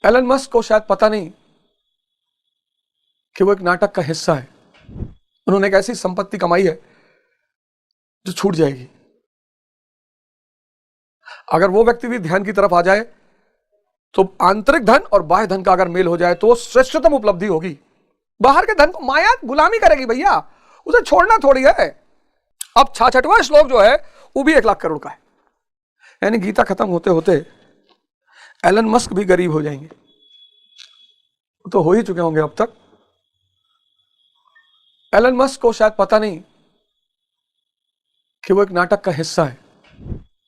Elon Musk को शायद पता नहीं कि वो एक नाटक का हिस्सा है। उन्होंने एक ऐसी संपत्ति कमाई है जो छूट जाएगी। अगर वो व्यक्ति भी ध्यान की तरफ आ जाए तो आंतरिक धन और बाह्य धन का अगर मेल हो जाए तो वो श्रेष्ठतम उपलब्धि होगी। बाहर के धन को माया गुलामी करेगी भैया, उसे छोड़ना थोड़ी है। अब 66वां श्लोक जो है वो भी 1 लाख करोड़ का है। यानी गीता खत्म होते होते एलन मस्क भी गरीब हो जाएंगे। तो हो ही चुके होंगे अब तक। एलन मस्क को शायद पता नहीं कि वो एक नाटक का हिस्सा है।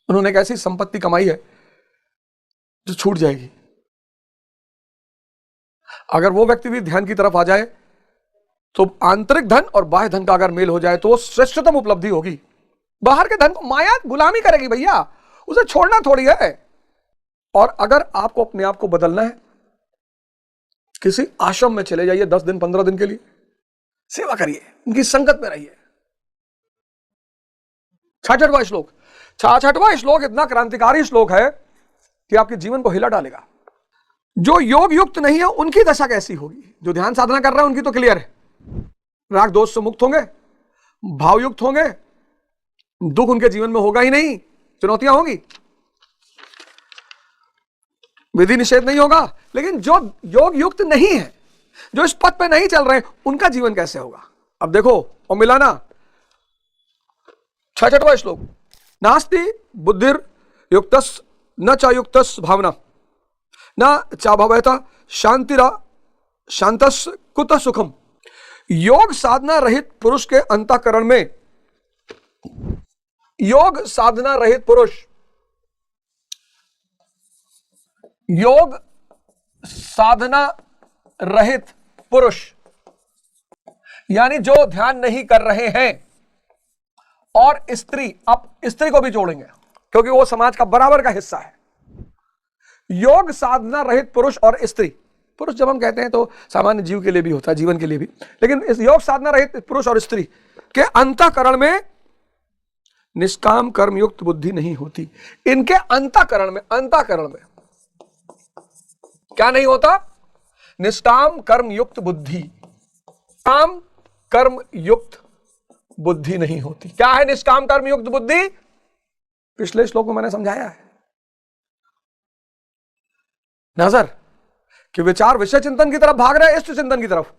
उन्होंने एक ऐसी संपत्ति कमाई है जो छूट जाएगी। अगर वो व्यक्ति भी ध्यान की तरफ आ जाए तो आंतरिक धन और बाह्य धन का अगर मेल हो जाए तो वो श्रेष्ठतम उपलब्धि होगी। बाहर के धन को माया गुलामी करेगी भैया, उसे छोड़ना थोड़ी है। और अगर आपको अपने आप को बदलना है, किसी आश्रम में चले जाइए 10 दिन 15 दिन के लिए, सेवा करिए, उनकी संगत में रहिए। 66वां श्लोक, 66वां श्लोक इतना क्रांतिकारी श्लोक है कि आपके जीवन को हिला डालेगा। जो योग युक्त नहीं है उनकी दशा कैसी होगी। जो ध्यान साधना कर रहे हैं उनकी तो क्लियर है, राग दोष से मुक्त होंगे, भावयुक्त होंगे, दुख उनके जीवन में होगा ही नहीं, चुनौतियां होंगी, विधि निषेध नहीं होगा। लेकिन जो योग युक्त नहीं है, जो इस पथ पे नहीं चल रहे, उनका जीवन कैसे होगा। अब देखो और मिलाना 66वां श्लोक, नास्ति बुद्धिर युक्तस् न च युक्तस् भावना न चा भवता शांतिरा शांतस् कुत सुखम। योग साधना रहित पुरुष के अंतःकरण में, योग साधना रहित पुरुष, योग साधना रहित पुरुष यानी जो ध्यान नहीं कर रहे हैं, और स्त्री, अब स्त्री को भी जोड़ेंगे क्योंकि वो समाज का बराबर का हिस्सा है। योग साधना रहित पुरुष और स्त्री, पुरुष जब हम कहते हैं तो सामान्य जीव के लिए भी होता है, जीवन के लिए भी, लेकिन इस योग साधना रहित पुरुष और स्त्री के अंतःकरण में निष्काम कर्म युक्त बुद्धि नहीं होती। इनके अंतःकरण में, अंतःकरण में क्या नहीं होता? निष्काम कर्म युक्त बुद्धि, काम कर्म युक्त बुद्धि नहीं होती। क्या है निष्काम कर्म युक्त बुद्धि? पिछले श्लोक में मैंने समझाया है। नजर कि विचार विषय चिंतन की तरफ भाग रहे हैं, इष्ट चिंतन की तरफ।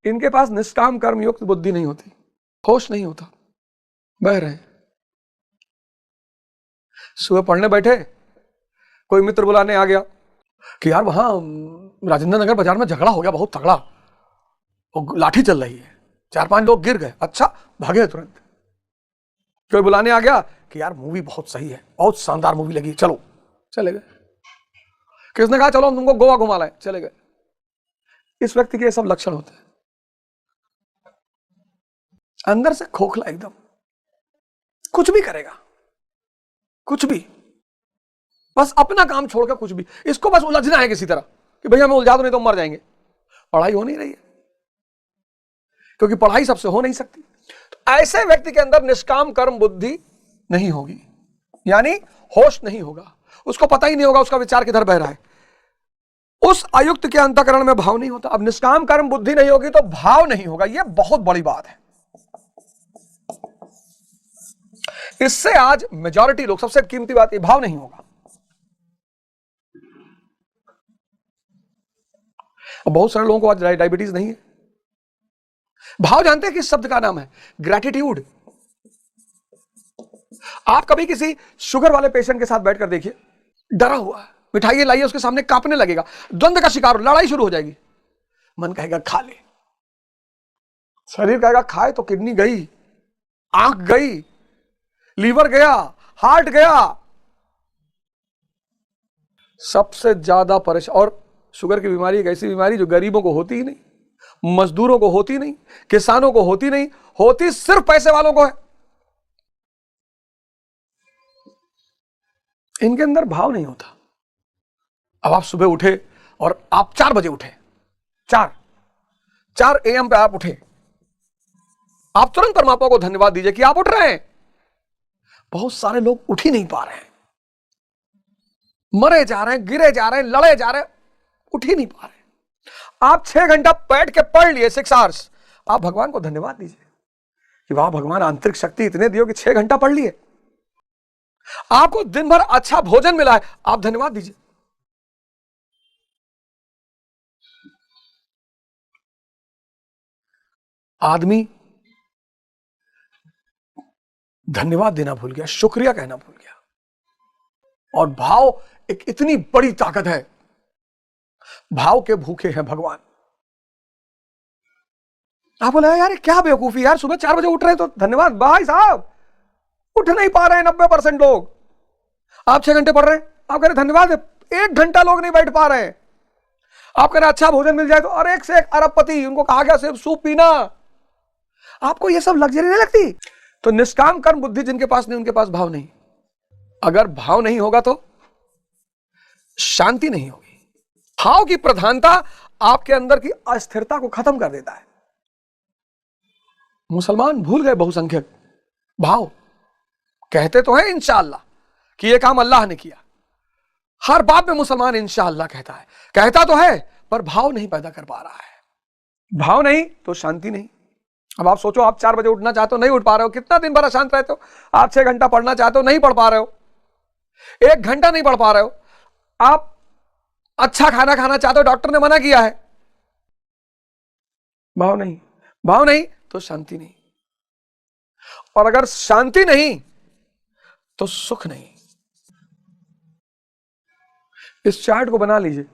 इनके पास निष्काम कर्म युक्त बुद्धि नहीं होती, होश नहीं होता, बह रहे हैं। सुबह पढ़ने बैठे, कोई मित्र बुलाने आ गया कि यार वहां राजेंद्र नगर बाजार में झगड़ा हो गया बहुत तगड़ा, और लाठी चल रही है, 4-5 लोग गिर गए। अच्छा, भागे तुरंत। कोई बुलाने आ गया कि यार मूवी बहुत सही है, बहुत शानदार मूवी लगी, चलो, चले गए। किसने कहा चलो हम तुमको गोवा घुमा लाए, चले गए। इस व्यक्ति के ये सब लक्षण होते हैं, अंदर से खोखला एकदम, कुछ भी करेगा, कुछ भी, बस अपना काम छोड़कर कुछ भी। इसको बस उलझना है किसी तरह कि भैया मैं उलझा दो नहीं तो मर जाएंगे। पढ़ाई हो नहीं रही है क्योंकि पढ़ाई सबसे हो नहीं सकती। तो ऐसे व्यक्ति के अंदर निष्काम कर्म बुद्धि नहीं होगी, यानी होश नहीं होगा, उसको पता ही नहीं होगा उसका विचार किधर बह रहा है। उस आयुक्त के अंतःकरण में भाव नहीं होता। अब निष्काम कर्म बुद्धि नहीं होगी तो भाव नहीं होगा, यह बहुत बड़ी बात है। इससे आज मेजॉरिटी लोग, सबसे कीमती बात, ये भाव नहीं होगा। बहुत सारे लोगों को आज डायबिटीज नहीं है। भाव जानते हैं किस शब्द का नाम है? ग्रैटिट्यूड। आप कभी किसी शुगर वाले पेशेंट के साथ बैठकर देखिए, डरा हुआ है, मिठाई लाइए उसके सामने कांपने लगेगा, द्वंद्व का शिकार, लड़ाई शुरू हो जाएगी। मन कहेगा खा ले, शरीर कहेगा खाए तो किडनी गई, आंख गई, लीवर गया, हार्ट गया। सबसे ज्यादा परेशान, और शुगर की बीमारी एक ऐसी बीमारी जो गरीबों को होती ही नहीं, मजदूरों को होती नहीं, किसानों को होती नहीं, होती सिर्फ पैसे वालों को है। इनके अंदर भाव नहीं होता। अब आप सुबह उठे और आप 4 बजे उठे, 4 AM पे आप उठे, आप तुरंत परमात्मा को धन्यवाद दीजिए कि आप उठ रहे हैं। बहुत सारे लोग उठ ही नहीं पा रहे हैं, मरे जा रहे हैं, गिरे जा रहे हैं, लड़े जा रहे हैं, उठ ही नहीं पा रहे। आप 6 घंटा बैठ के पढ़ लिए, 6 आवर्स, आप भगवान को धन्यवाद दीजिए कि वाह भगवान, आंतरिक शक्ति इतने दियो कि 6 घंटा पढ़ लिए। आपको दिन भर अच्छा भोजन मिला है, आप धन्यवाद दीजिए। आदमी धन्यवाद देना भूल गया, शुक्रिया कहना भूल गया। और भाव एक इतनी बड़ी ताकत है, भाव के भूखे हैं भगवान। आप बोले यार क्या बेवकूफी यार, सुबह 4 बजे उठ रहे हैं तो धन्यवाद। भाई साहब उठ नहीं पा रहे हैं 90% लोग। आप 6 घंटे पढ़ रहे हैं, आप कह रहे धन्यवाद, 1 घंटा लोग नहीं बैठ पा रहे हैं। आप कह रहे अच्छा भोजन मिल जाए तो, और एक से एक अरबपति, उनको कहा गया सिर्फ सूप पीना। आपको ये सब लग्जरी नहीं लगती? तो निष्काम कर्म बुद्धि जिनके पास नहीं, उनके पास भाव नहीं। अगर भाव नहीं होगा तो शांति नहीं होगी। भाव की प्रधानता आपके अंदर की अस्थिरता को खत्म कर देता है। मुसलमान भूल गए बहुसंख्यक भाव। कहते तो है इंशाअल्लाह कि यह काम अल्लाह ने किया, हर बात में मुसलमान इंशाअल्लाह कहता है, कहता तो है पर भाव नहीं पैदा कर पा रहा है। भाव नहीं तो शांति नहीं। अब आप सोचो, आप 4 बजे उठना चाहते हो, नहीं उठ पा रहे हो, कितना दिन भर अशांत रहते हो। आप 6 घंटा पढ़ना चाहते हो, नहीं पढ़ पा रहे हो, 1 घंटा नहीं पढ़ पा रहे हो। आप अच्छा खाना खाना चाहते हो, डॉक्टर ने मना किया है, भाव नहीं। भाव नहीं तो शांति नहीं, और अगर शांति नहीं तो सुख नहीं। इस चार्ट को बना लीजिए।